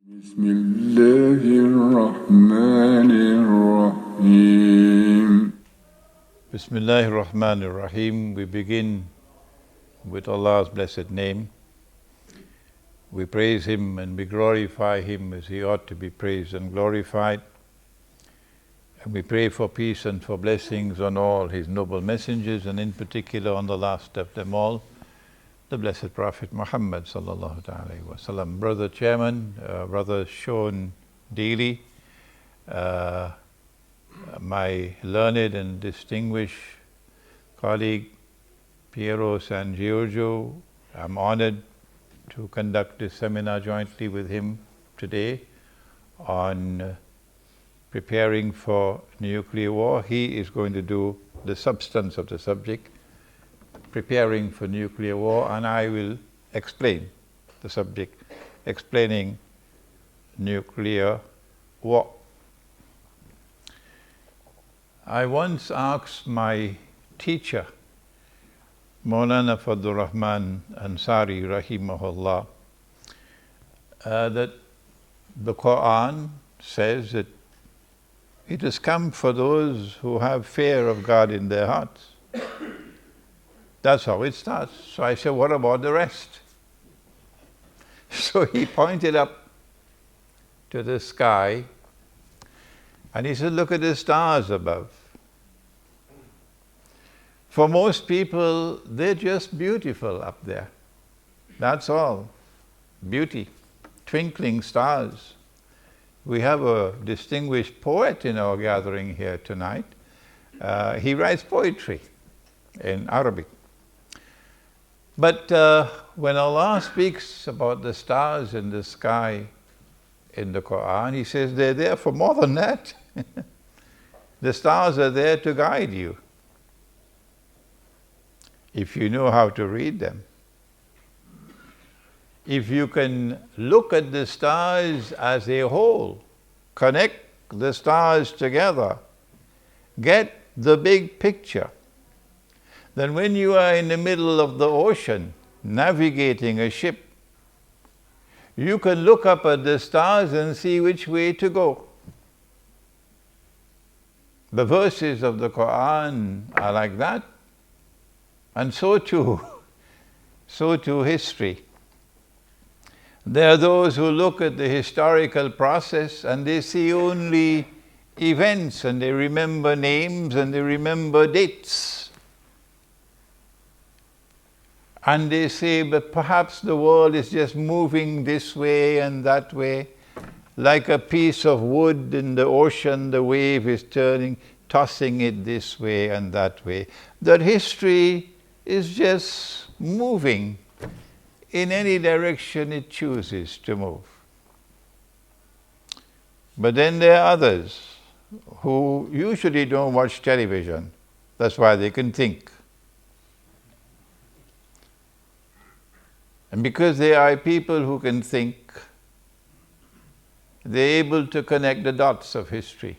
بسم الله الرحمن الرحيم. Bismillahir Rahmanir Rahim. We begin with Allah's blessed name. We praise Him and we glorify Him as He ought to be praised and glorified. And we pray for peace and for blessings on all His noble messengers, and in particular on the last of them all, the Blessed Prophet Muhammad sallallahu alaihi wasallam. Brother Chairman, Brother Sean Daly, my learned and distinguished colleague Piero San Giorgio, I'm honored to conduct this seminar jointly with him today on preparing for nuclear war. He is going to do the substance of the subject, preparing for nuclear war, and I will explain the subject, explaining nuclear war. I once asked my teacher, Maulana Fadlur Rahman Ansari rahimahullah, that the Quran says that it has come for those who have fear of God in their hearts. That's how it starts. So I said, what about the rest? So he pointed up to the sky and he said, look at the stars above. For most people, they're just beautiful up there. That's all. Beauty. Twinkling stars. We have a distinguished poet in our gathering here tonight. He writes poetry in Arabic. But when Allah speaks about the stars in the sky in the Quran, He says they're there for more than that. The stars are there to guide you, if you know how to read them. If you can look at the stars as a whole, connect the stars together, get the big picture, then when you are in the middle of the ocean, navigating a ship, you can look up at the stars and see which way to go. The verses of the Quran are like that, and so too history. There are those who look at the historical process and they see only events, and they remember names and they remember dates. And they say, but perhaps the world is just moving this way and that way. Like a piece of wood in the ocean, the wave is turning, tossing it this way and that way. That history is just moving in any direction it chooses to move. But then there are others who usually don't watch television. That's why they can think. And because they are people who can think, they're able to connect the dots of history.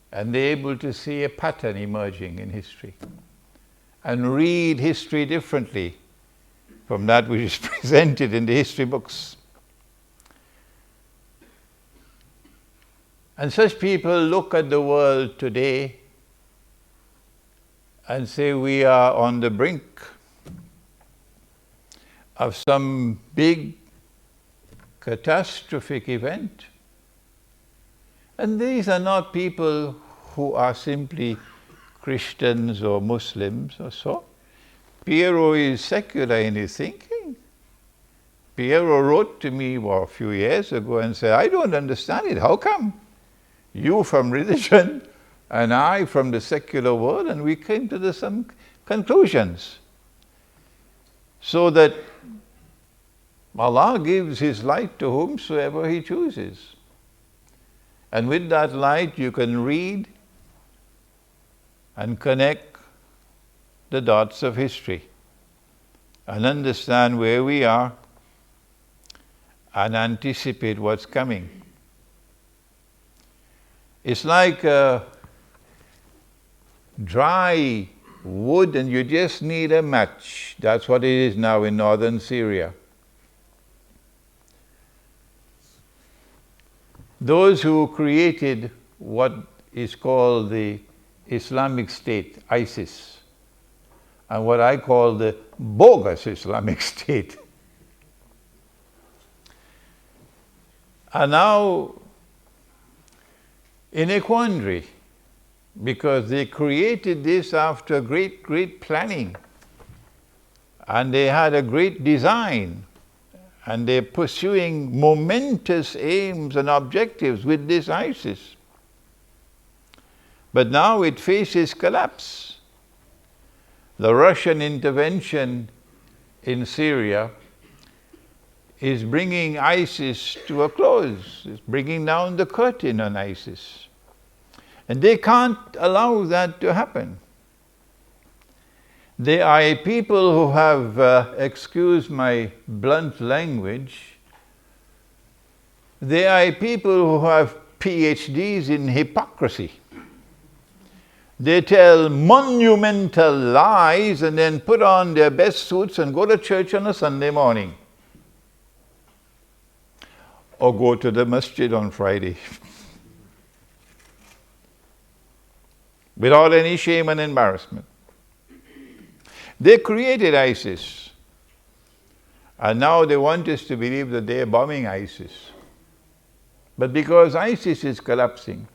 And they're able to see a pattern emerging in history. And read history differently from that which is presented in the history books. And such people look at the world today and say we are on the brink of some big catastrophic event. And these are not people who are simply Christians or Muslims or so. Piero is secular in his thinking. Piero wrote to me a few years ago and said, I don't understand it. How come? You from religion and I from the secular world, and we came to some conclusions. So that Allah gives His light to whomsoever He chooses. And with that light you can read and connect the dots of history and understand where we are and anticipate what's coming. It's like dry wood and you just need a match. That's what it is now in northern Syria. those who created what is called the Islamic State, ISIS, and what I call the bogus Islamic State, are now in a quandary because they created this after great planning, and they had a great design, and they're pursuing momentous aims and objectives with this ISIS. But now it faces collapse. The Russian intervention in Syria is bringing ISIS to a close. It's bringing down the curtain on ISIS. And they can't allow that to happen. They are a people who have, excuse my blunt language, they are a people who have PhDs in hypocrisy. They tell monumental lies and then put on their best suits and go to church on a Sunday morning. Or go to the masjid on Friday. Without any shame and embarrassment. They created ISIS. And now they want us to believe that they are bombing ISIS. But because ISIS is collapsing,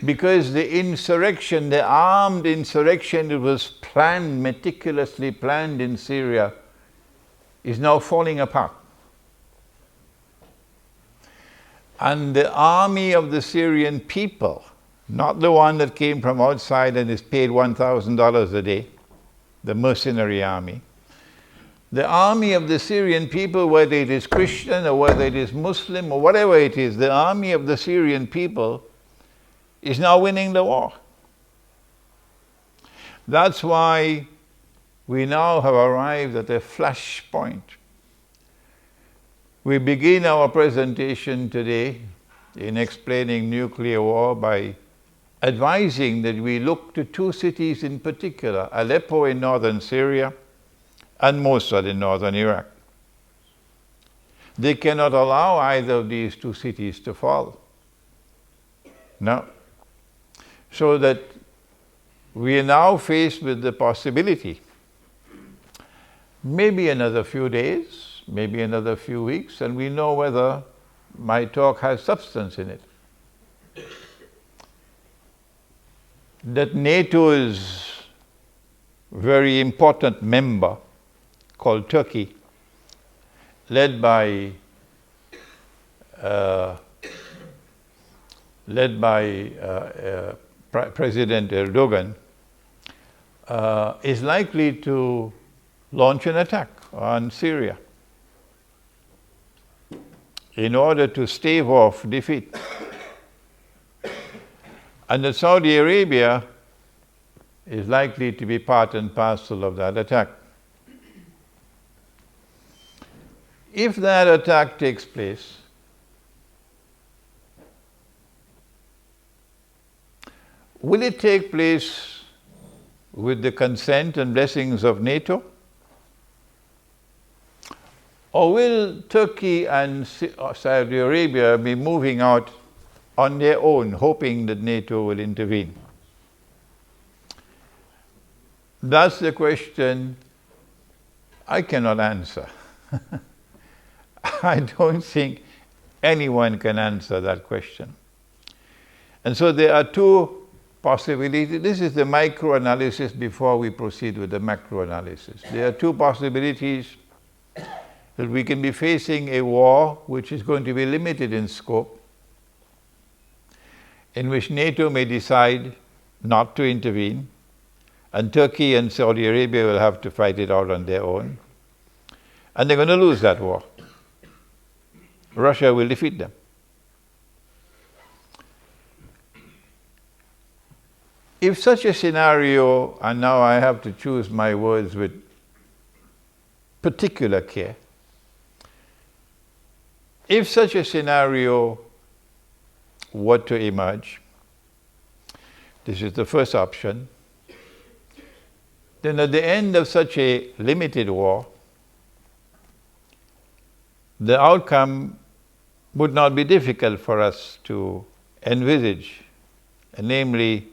because the insurrection, the armed insurrection that was planned, meticulously planned in Syria, is now falling apart. And the army of the Syrian people, not the one that came from outside and is paid $1,000 a day, the mercenary army, the army of the Syrian people, whether it is Christian or whether it is Muslim or whatever it is, the army of the Syrian people is now winning the war. That's why we now have arrived at a flashpoint. We begin our presentation today in explaining nuclear war by advising that we look to two cities in particular, Aleppo in northern Syria and Mosul in northern Iraq. They cannot allow either of these two cities to fall. No. So that we are now faced with the possibility, maybe another few days, maybe another few weeks, and we know whether my talk has substance in it, that NATO's very important member called Turkey, led by President Erdogan, is likely to launch an attack on Syria in order to stave off defeat. And that Saudi Arabia is likely to be part and parcel of that attack. If that attack takes place, will it take place with the consent and blessings of NATO? Or will Turkey and Saudi Arabia be moving out on their own, hoping that NATO will intervene? That's the question I cannot answer. I don't think anyone can answer that question. And so there are two possibilities. This is the micro-analysis before we proceed with the macro-analysis. There are two possibilities that we can be facing a war which is going to be limited in scope, in which NATO may decide not to intervene, and Turkey and Saudi Arabia will have to fight it out on their own, and they're going to lose that war. Russia will defeat them. If such a scenario, and now I have to choose my words with particular care, if such a scenario were to emerge, this is the first option, then at the end of such a limited war, the outcome would not be difficult for us to envisage, namely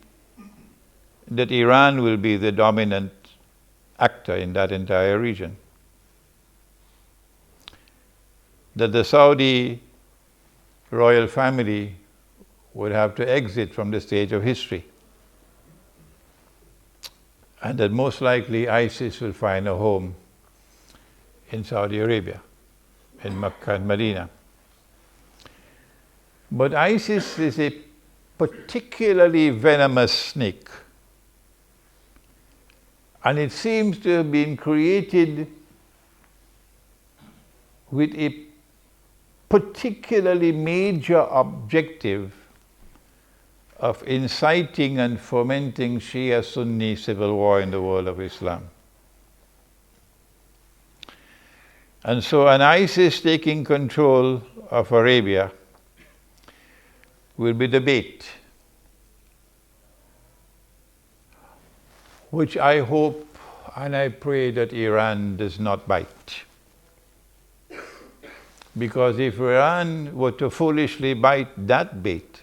that Iran will be the dominant actor in that entire region. That the Saudi royal family would have to exit from the stage of history. And that most likely ISIS will find a home in Saudi Arabia, in Mecca and Medina. But ISIS is a particularly venomous snake. And it seems to have been created with a particularly major objective of inciting and fomenting Shia-Sunni civil war in the world of Islam. And so an ISIS taking control of Arabia will be the bait, which I hope and I pray that Iran does not bite. Because if Iran were to foolishly bite that bait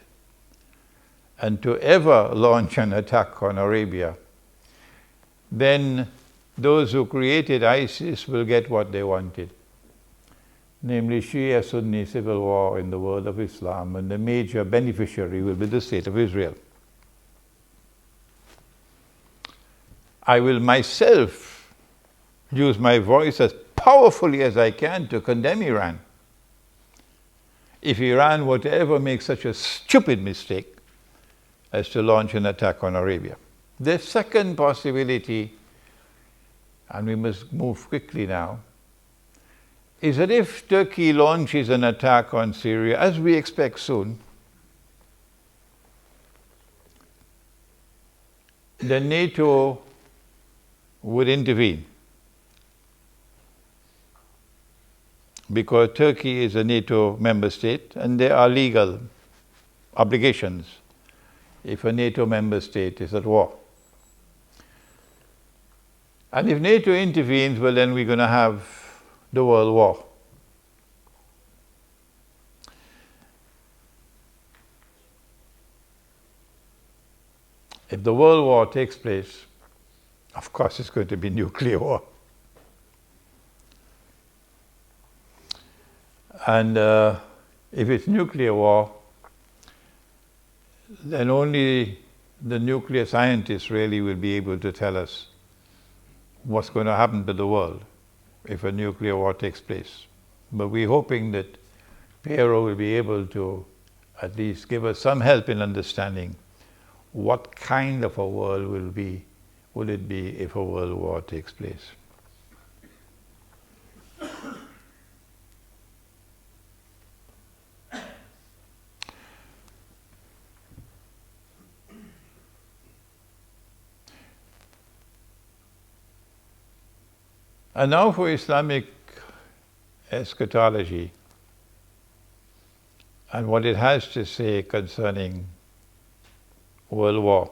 and to ever launch an attack on Arabia, then those who created ISIS will get what they wanted, namely Shia-Sunni civil war in the world of Islam, and the major beneficiary will be the State of Israel. I will myself use my voice as powerfully as I can to condemn Iran if Iran were to ever make such a stupid mistake as to launch an attack on Arabia. The second possibility, and we must move quickly now, is that if Turkey launches an attack on Syria, as we expect soon, then NATO would intervene. Because Turkey is a NATO member state and there are legal obligations if a NATO member state is at war. And if NATO intervenes, well, then we're going to have the world war. If the world war takes place, of course it's going to be nuclear war. And if it's nuclear war, then only the nuclear scientists really will be able to tell us what's going to happen to the world if a nuclear war takes place. But we're hoping that Piero will be able to at least give us some help in understanding what kind of a world will it be if a world war takes place. And now for Islamic eschatology and what it has to say concerning world war.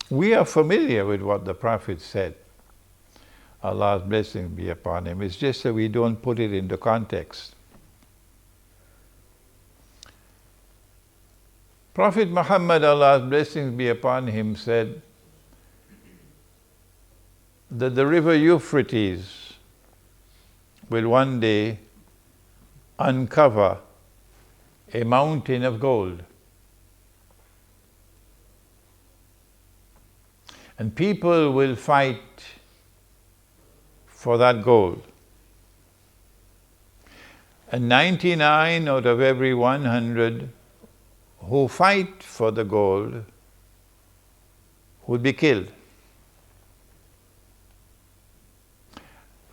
We are familiar with what the Prophet said. Allah's blessings be upon him. It's just that we don't put it into context. Prophet Muhammad, Allah's blessings be upon him, said that the river Euphrates will one day uncover a mountain of gold. And people will fight for that gold. And 99 out of every 100 who fight for the gold would be killed.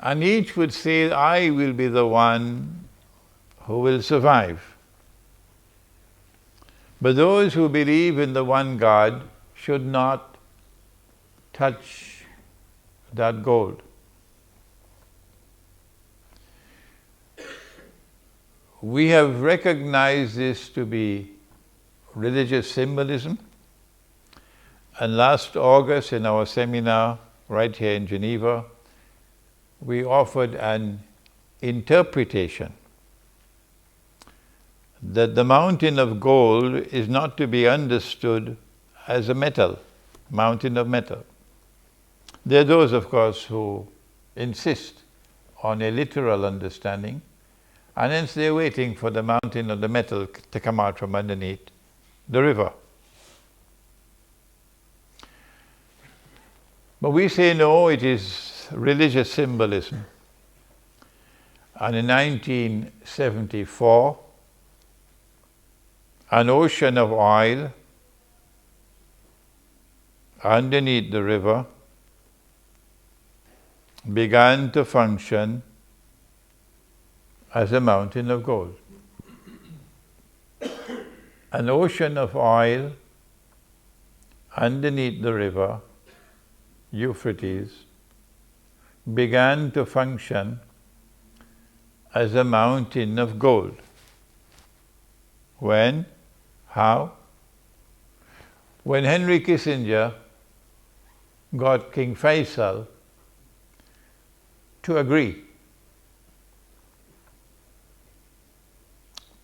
And each would say, I will be the one who will survive. But those who believe in the one God should not touch that gold. We have recognized this to be religious symbolism. And last August in our seminar right here in Geneva, we offered an interpretation that the mountain of gold is not to be understood as a metal, mountain of metal. There are those, of course, who insist on a literal understanding, and hence they're waiting for the mountain of the metal to come out from underneath the river. But we say no, it is religious symbolism. And in 1974, an ocean of oil underneath the river began to function as a mountain of gold. An ocean of oil underneath the river, Euphrates, began to function as a mountain of gold. When? How? When Henry Kissinger got King Faisal to agree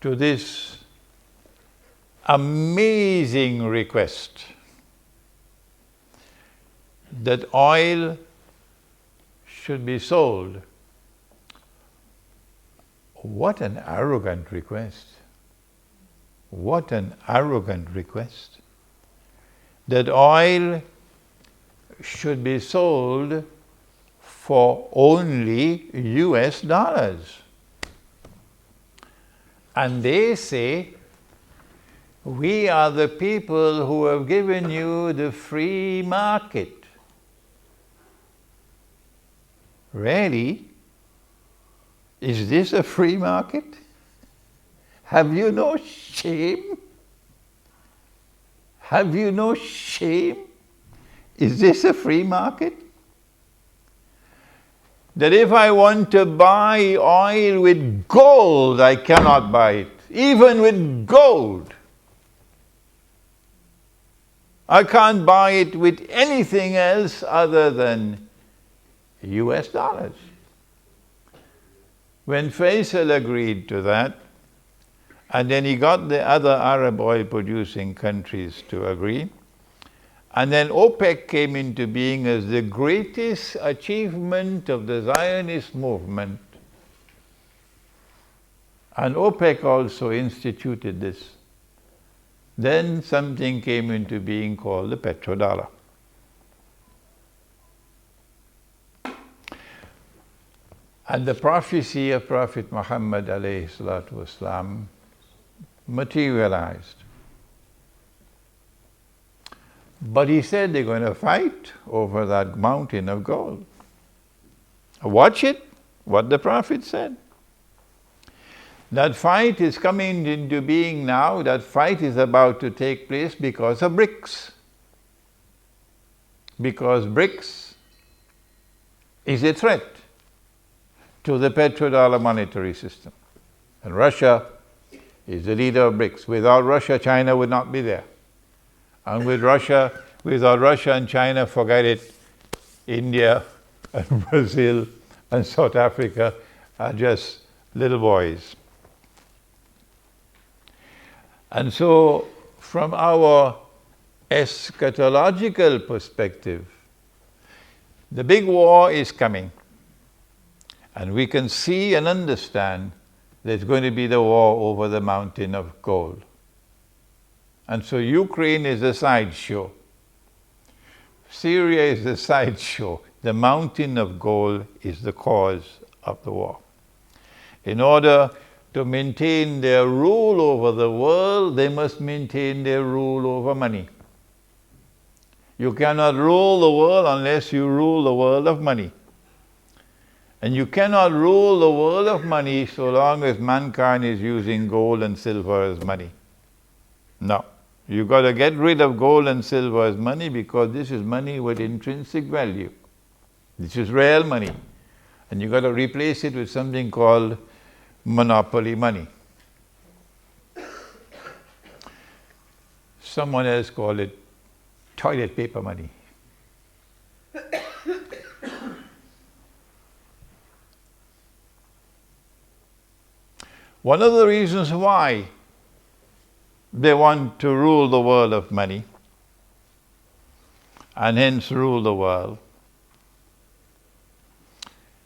to this amazing request that oil should be sold. What an arrogant request. What an arrogant request. That oil should be sold for only US dollars. And they say, we are the people who have given you the free market. Really? Is this a free market? Have you no shame? Have you no shame? Is this a free market? That if I want to buy oil with gold, I cannot buy it, even with gold. I can't buy it with anything else other than US dollars. When Faisal agreed to that, and then he got the other Arab oil producing countries to agree, and then OPEC came into being as the greatest achievement of the Zionist movement. And OPEC also instituted this. Then something came into being called the petrodollar. And the prophecy of Prophet Muhammad alayhi salatu wasalam materialized. But he said they're going to fight over that mountain of gold. Watch it, what the Prophet said. That fight is coming into being now. That fight is about to take place because of BRICS. Because BRICS is a threat to the petrodollar monetary system. And Russia is the leader of BRICS. Without Russia, China would not be there. And without Russia and China, forget it. India and Brazil and South Africa are just little boys. And so, from our eschatological perspective, the big war is coming. And we can see and understand there's going to be the war over the mountain of gold. And so Ukraine is a sideshow. Syria is a sideshow. The mountain of gold is the cause of the war. In order to maintain their rule over the world, they must maintain their rule over money. You cannot rule the world unless you rule the world of money. And you cannot rule the world of money so long as mankind is using gold and silver as money. No. You've got to get rid of gold and silver as money because this is money with intrinsic value. This is real money. And you've got to replace it with something called monopoly money. Someone else called it toilet paper money. One of the reasons why they want to rule the world of money and hence rule the world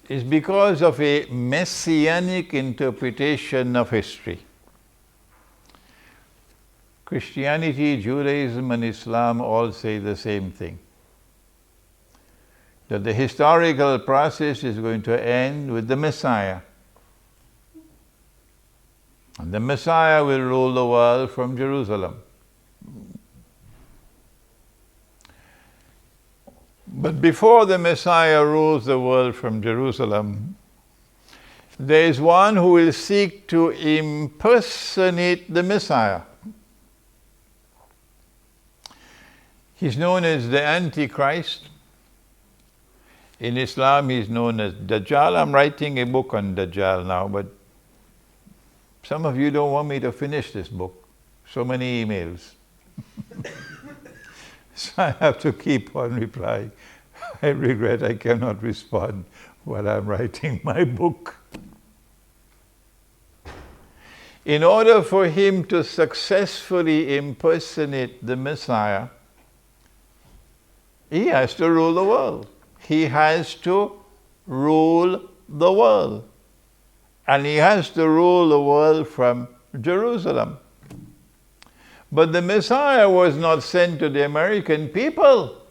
is because of a messianic interpretation of history. Christianity, Judaism and Islam all say the same thing, that the historical process is going to end with the Messiah. And the Messiah will rule the world from Jerusalem. But before the Messiah rules the world from Jerusalem, there is one who will seek to impersonate the Messiah. He's known as the Antichrist. In Islam, he's known as Dajjal. I'm writing a book on Dajjal now, but some of you don't want me to finish this book. So many emails. So I have to keep on replying. I regret I cannot respond while I'm writing my book. In order for him to successfully impersonate the Messiah, he has to rule the world. He has to rule the world. And he has to rule the world from Jerusalem. But the Messiah was not sent to the American people,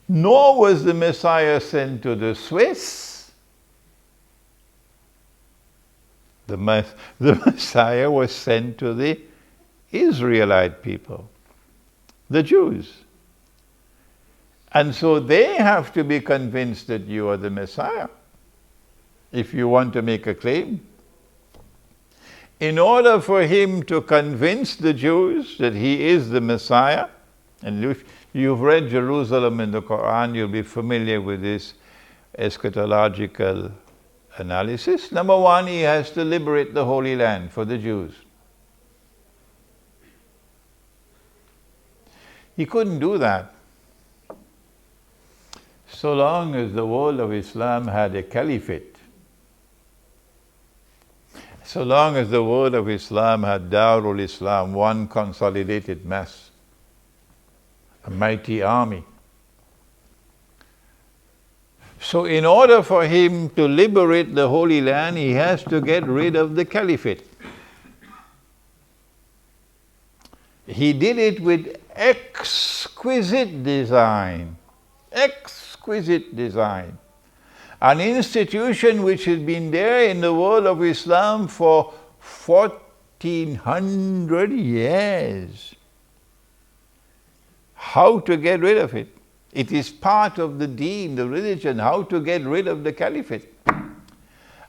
nor was the Messiah sent to the Swiss. The Messiah was sent to the Israelite people, the Jews. And so they have to be convinced that you are the Messiah if you want to make a claim. In order for him to convince the Jews that he is the Messiah, and if you've read Jerusalem in the Quran, you'll be familiar with this eschatological analysis. Number one, he has to liberate the Holy Land for the Jews. He couldn't do that so long as the world of Islam had a caliphate. So long as the world of Islam had Darul Islam, one consolidated mass, a mighty army. So in order for him to liberate the Holy Land, he has to get rid of the Caliphate. He did it with exquisite design. Exquisite design. An institution which has been there in the world of Islam for 1400 years. How to get rid of it? It is part of the deen, the religion, how to get rid of the caliphate.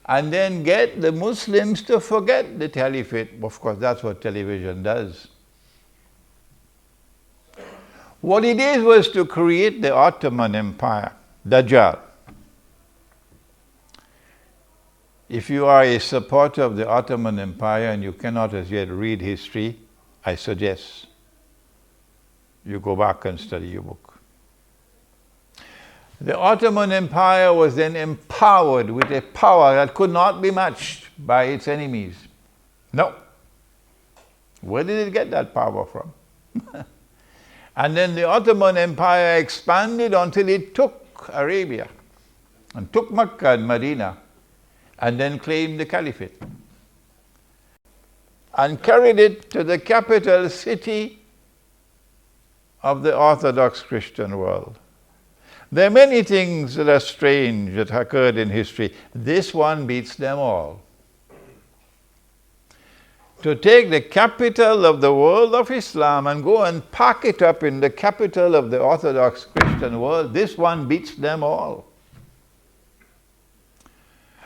And then get the Muslims to forget the caliphate. Of course, that's what television does. What it did was to create the Ottoman Empire, Dajjal. If you are a supporter of the Ottoman Empire and you cannot as yet read history, I suggest you go back and study your book. The Ottoman Empire was then empowered with a power that could not be matched by its enemies. No. Where did it get that power from? And then the Ottoman Empire expanded until it took Arabia and took Mecca and Medina, and then claimed the Caliphate and carried it to the capital city of the Orthodox Christian world. There are many things that are strange that occurred in history. This one beats them all. To take the capital of the world of Islam and go and pack it up in the capital of the Orthodox Christian world, this one beats them all.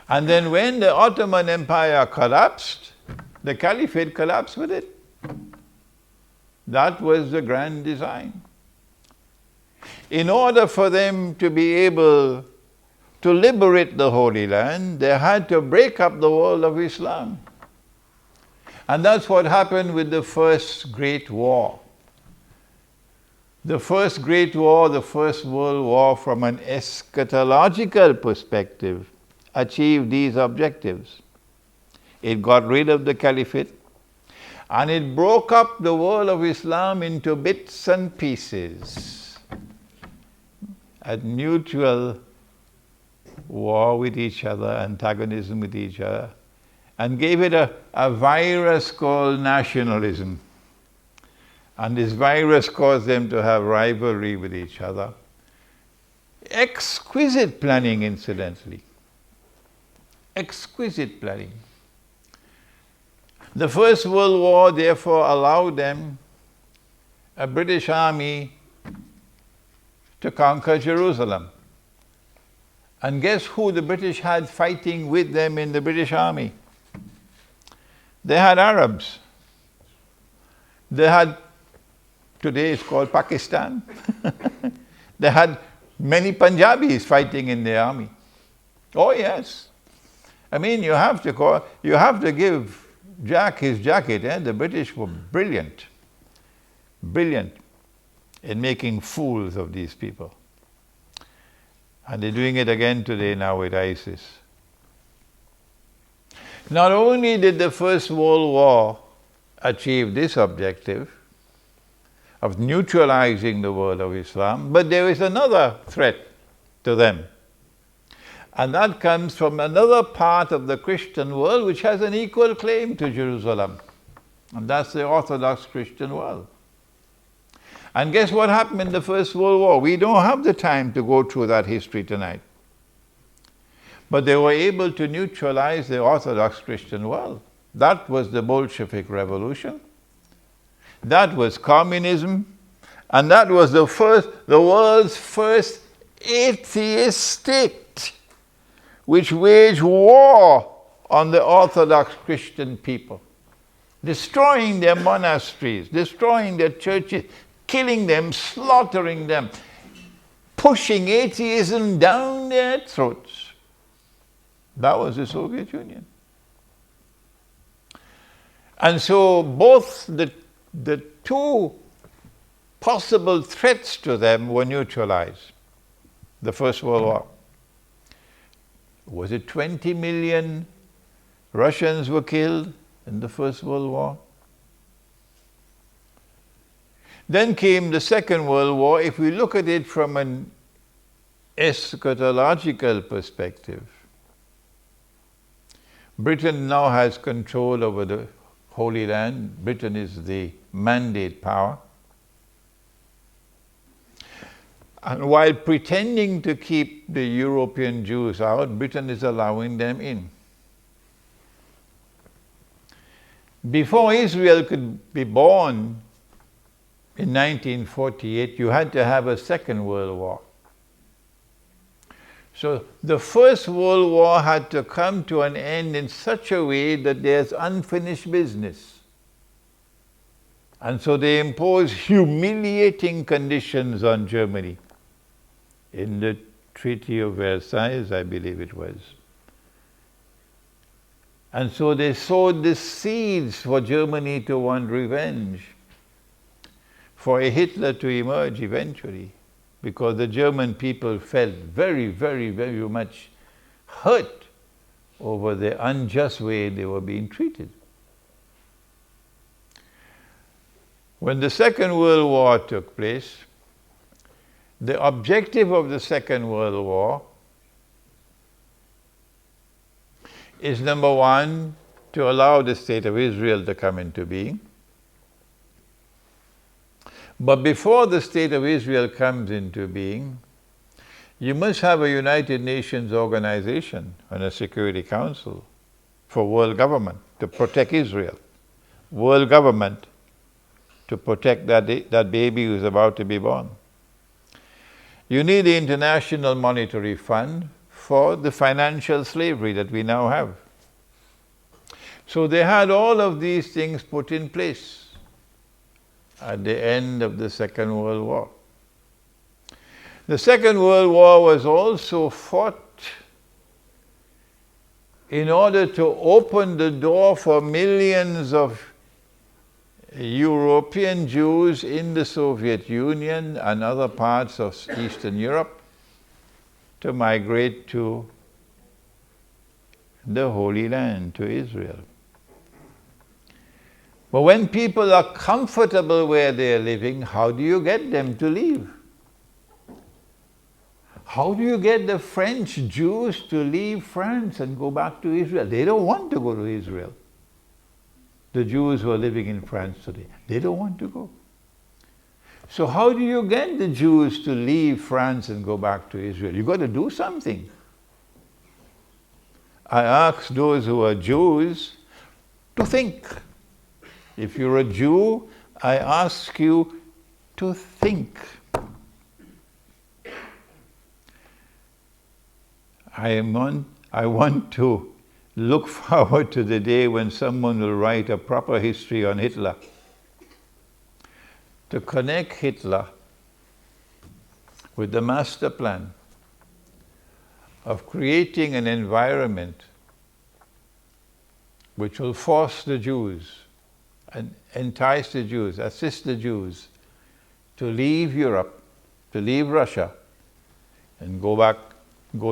And then when the Ottoman Empire collapsed, the Caliphate collapsed with it. That was the grand design. In order for them to be able to liberate the Holy Land, they had to break up the world of Islam. And that's what happened with the First Great War. The First Great War, the First World War, from an eschatological perspective, achieved these objectives. It got rid of the Caliphate. And it broke up the world of Islam into bits and pieces at mutual war with each other, antagonism with each other, and gave it a virus called nationalism. And this virus caused them to have rivalry with each other. Exquisite planning, incidentally. Exquisite planning. The First World War, therefore, allowed them, a British army, to conquer Jerusalem. And guess who the British had fighting with them in the British army? They had Arabs. They had, today it's called Pakistan. They had many Punjabis fighting in their army. Oh yes. I mean, you have to give Jack his jacket. The British were brilliant. Brilliant in making fools of these people. And they're doing it again today now with ISIS. Not only did the First World War achieve this objective of neutralizing the world of Islam, but there is another threat to them. And that comes from another part of the Christian world which has an equal claim to Jerusalem. And that's the Orthodox Christian world. And guess what happened in the First World War? We don't have the time to go through that history tonight. But they were able to neutralize the Orthodox Christian world. That was the Bolshevik Revolution. That was communism. And that was the world's first atheist state, which waged war on the Orthodox Christian people, destroying their monasteries, destroying their churches, killing them, slaughtering them, pushing atheism down their throats. That was the Soviet Union. And so both the two possible threats to them were neutralized. The First World War. Was it 20 million Russians were killed in the First World War? Then came the Second World War. If we look at it from an eschatological perspective, Britain now has control over the Holy Land. Britain is the mandate power. And while pretending to keep the European Jews out, Britain is allowing them in. Before Israel could be born in 1948, you had to have a Second World War. So the First World War had to come to an end in such a way that there's unfinished business. And so they imposed humiliating conditions on Germany in the Treaty of Versailles, I believe it was. And so they sowed the seeds for Germany to want revenge, for a Hitler to emerge eventually, because the German people felt very, very, very much hurt over the unjust way they were being treated. When the Second World War took place, the objective of the Second World War is, number one, to allow the State of Israel to come into being. But before the State of Israel comes into being, you must have a United Nations organization and a Security Council for world government to protect Israel. World government to protect that baby who's about to be born. You need the International Monetary Fund for the financial slavery that we now have. So they had all of these things put in place at the end of the Second World War. The Second World War was also fought in order to open the door for millions of European Jews in the Soviet Union and other parts of Eastern Europe to migrate to the Holy Land, to Israel. But when people are comfortable where they are living, how do you get them to leave? How do you get the French Jews to leave France and go back to Israel? They don't want to go to Israel. The Jews who are living in France today, they don't want to go. So how do you get the Jews to leave France and go back to Israel? You've got to do something. I ask those who are Jews to think. If you're a Jew, I ask you to think. I want to look forward to the day when someone will write a proper history on Hitler, to connect Hitler with the master plan of creating an environment which will force the Jews and entice the Jews, assist the Jews to leave Europe, to leave Russia, and go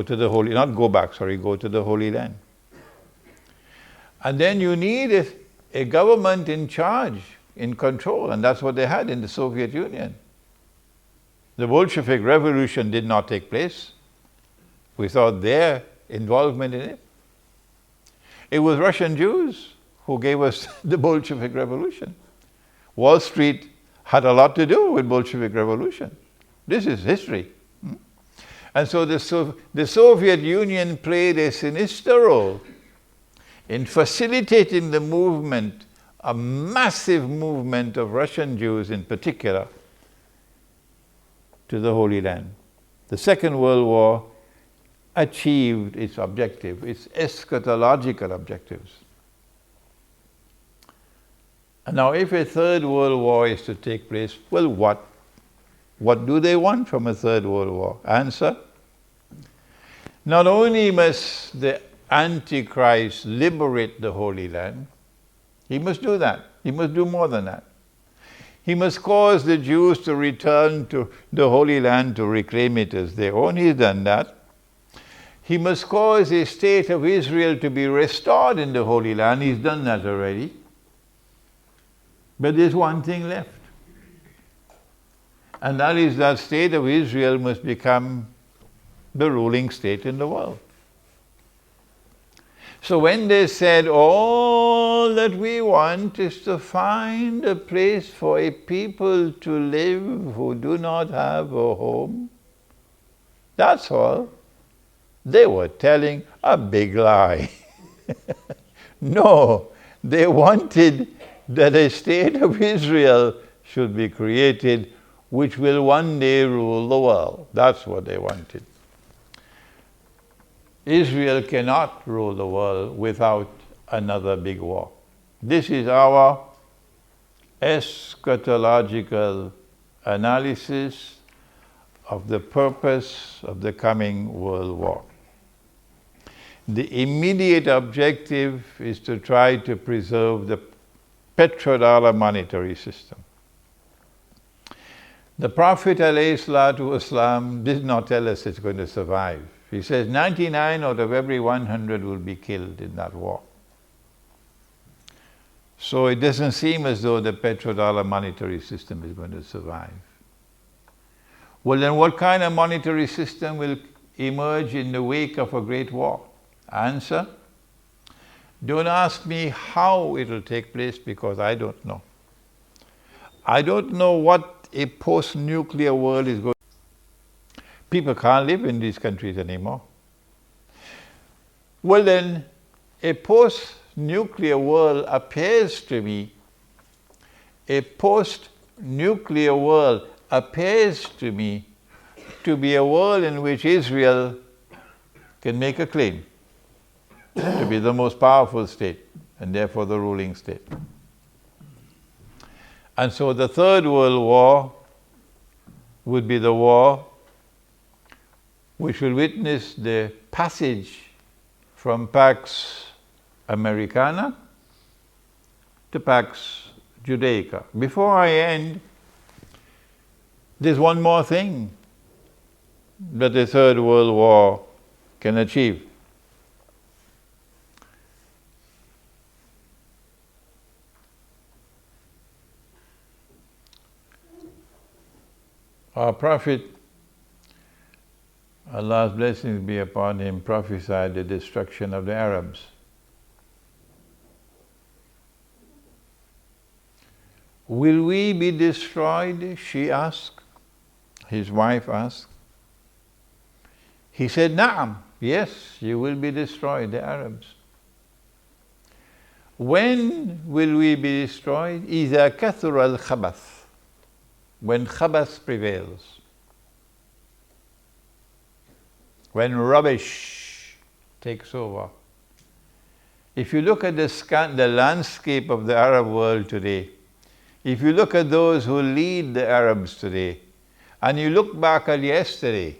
to the Holy Land. And then you need a government in charge, in control, and that's what they had in the Soviet Union. The Bolshevik Revolution did not take place without their involvement in it. It was Russian Jews who gave us the Bolshevik Revolution. Wall Street had a lot to do with Bolshevik Revolution. This is history. And so the Soviet Union played a sinister role in facilitating the movement, a massive movement of Russian Jews in particular, to the Holy Land. The Second World War achieved its objective, its eschatological objectives. And now if a Third World War is to take place, well, what do they want from a Third World War? Answer: not only must the Antichrist liberate the Holy Land, he must do that. He must do more than that. He must cause the Jews to return to the Holy Land to reclaim it as their own. He's done that. He must cause a state of Israel to be restored in the Holy Land. He's done that already. But there's one thing left. And that is that state of Israel must become the ruling state in the world. So when they said, all that we want is to find a place for a people to live who do not have a home, that's all, they were telling a big lie. No, they wanted that a state of Israel should be created which will one day rule the world. That's what they wanted. Israel cannot rule the world without another big war. This is our eschatological analysis of the purpose of the coming world war. The immediate objective is to try to preserve the petrodollar monetary system. The Prophet ﷺ did not tell us it's going to survive. He says 99 out of every 100 will be killed in that war. So it doesn't seem as though the petrodollar monetary system is going to survive. Well, then what kind of monetary system will emerge in the wake of a great war? Answer: don't ask me how it will take place, because I don't know. I don't know what a post-nuclear world is going to be. People can't live in these countries anymore. Well then, a post-nuclear world appears to me, to be a world in which Israel can make a claim to be the most powerful state and therefore the ruling state. And so the Third World War would be the war which will witness the passage from Pax Americana to Pax Judaica. Before I end, there's one more thing that the Third World War can achieve. Our Prophet, Allah's blessings be upon him, prophesied the destruction of the Arabs. Will we be destroyed? She asked. His wife asked. He said, Na'am, yes, you will be destroyed, the Arabs. When will we be destroyed? إِذَا كَثُرَ الْخَبَثِ, when khabath prevails. When rubbish takes over. If you look at the landscape of the Arab world today, if you look at those who lead the Arabs today, and you look back at yesterday,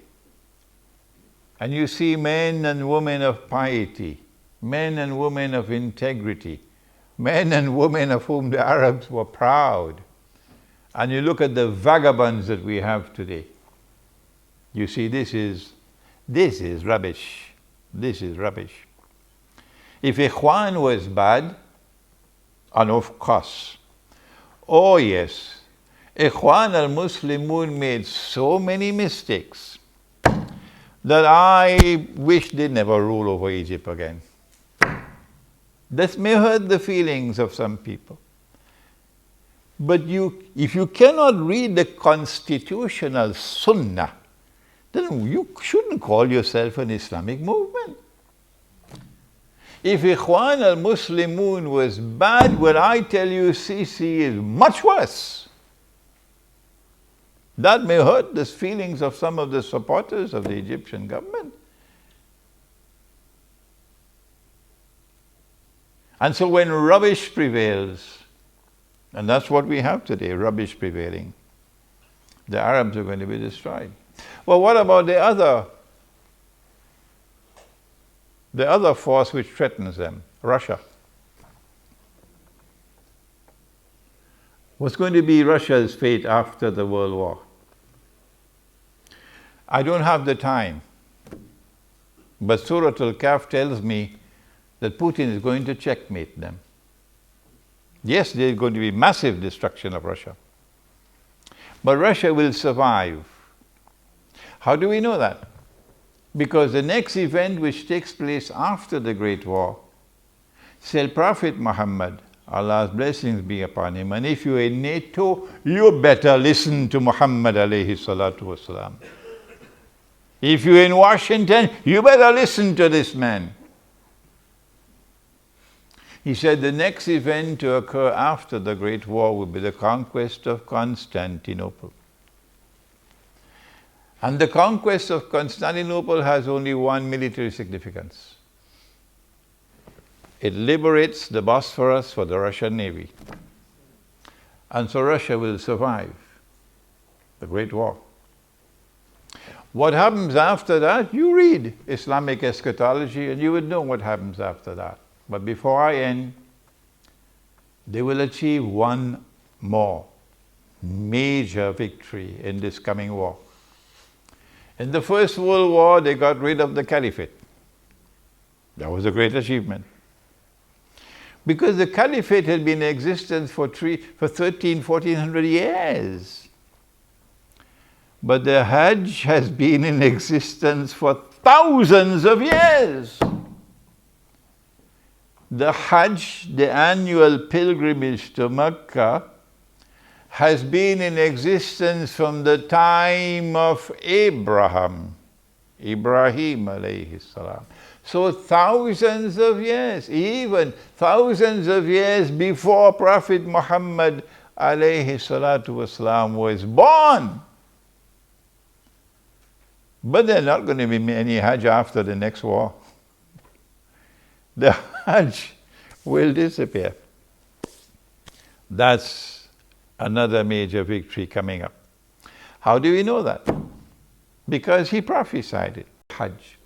and you see men and women of piety, men and women of integrity, men and women of whom the Arabs were proud, and you look at the vagabonds that we have today, you see this is rubbish. This is rubbish. If Ikhwan was bad, and of course, oh yes, Ikhwan al-Muslimun made so many mistakes that I wish they never rule over Egypt again. This may hurt the feelings of some people. But if you cannot read the constitutional sunnah, then you shouldn't call yourself an Islamic movement. If Ikhwan al-Muslimun was bad, well, I tell you, Sisi is much worse. That may hurt the feelings of some of the supporters of the Egyptian government. And so when rubbish prevails, and that's what we have today, rubbish prevailing, the Arabs are going to be destroyed. Well, what about the other force which threatens them, Russia? What's going to be Russia's fate after the World War? I don't have the time, but Surah Al-Kahf tells me that Putin is going to checkmate them. Yes, there's going to be massive destruction of Russia, but Russia will survive. How do we know that? Because the next event which takes place after the Great War, said Prophet Muhammad, Allah's blessings be upon him, and if you're in NATO, you better listen to Muhammad alayhi salatu wasalam. If you're in Washington, you better listen to this man. He said the next event to occur after the Great War will be the conquest of Constantinople. And the conquest of Constantinople has only one military significance. It liberates the Bosphorus for the Russian Navy. And so Russia will survive the Great War. What happens after that? You read Islamic eschatology and you would know what happens after that. But before I end, they will achieve one more major victory in this coming war. In the First World War, they got rid of the Caliphate. That was a great achievement. Because the Caliphate had been in existence for 1400 years. But the Hajj has been in existence for thousands of years. The Hajj, the annual pilgrimage to Mecca, has been in existence from the time of Ibrahim alayhi salam. So thousands of years, even thousands of years before Prophet Muhammad alayhi salatu wasalam was born. But there's not going to be any Hajj after the next war. The Hajj will disappear. That's another major victory coming up. How do we know that? Because he prophesied it. Hajj.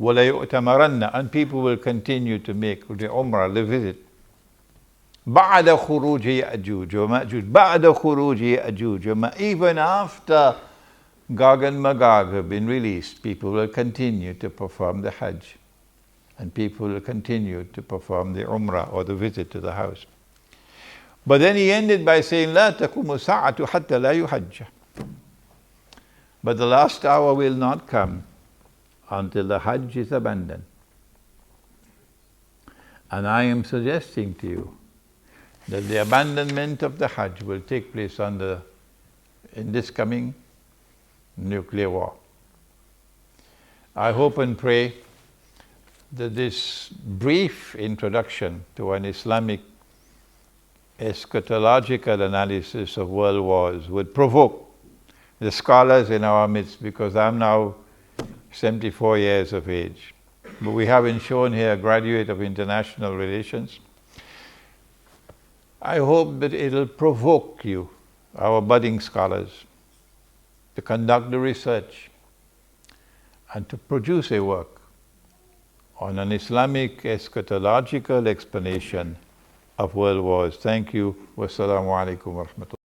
وَلَا يُؤْتَمَرَنَّ, and people will continue to make the Umrah, the visit. بَعْدَ خُرُوجِ يَأْجُوجَ وَمَأْجُوجَ بَعْدَ خُرُوجِ يَأْجُوجَ. Even after Gog and Magog have been released, people will continue to perform the Hajj. And people will continue to perform the Umrah or the visit to the house. But then he ended by saying, لا تقوم الساعة حتى لا يحج. But the last hour will not come until the Hajj is abandoned. And I am suggesting to you that the abandonment of the Hajj will take place in this coming nuclear war. I hope and pray that this brief introduction to an Islamic eschatological analysis of world wars would provoke the scholars in our midst, because I'm now 74 years of age. But we haven't shown here a graduate of international relations. I hope that it'll provoke you, our budding scholars, to conduct the research and to produce a work on an Islamic eschatological explanation of world wars. Thank you. Wassalamu alaikum wa rahmatullah.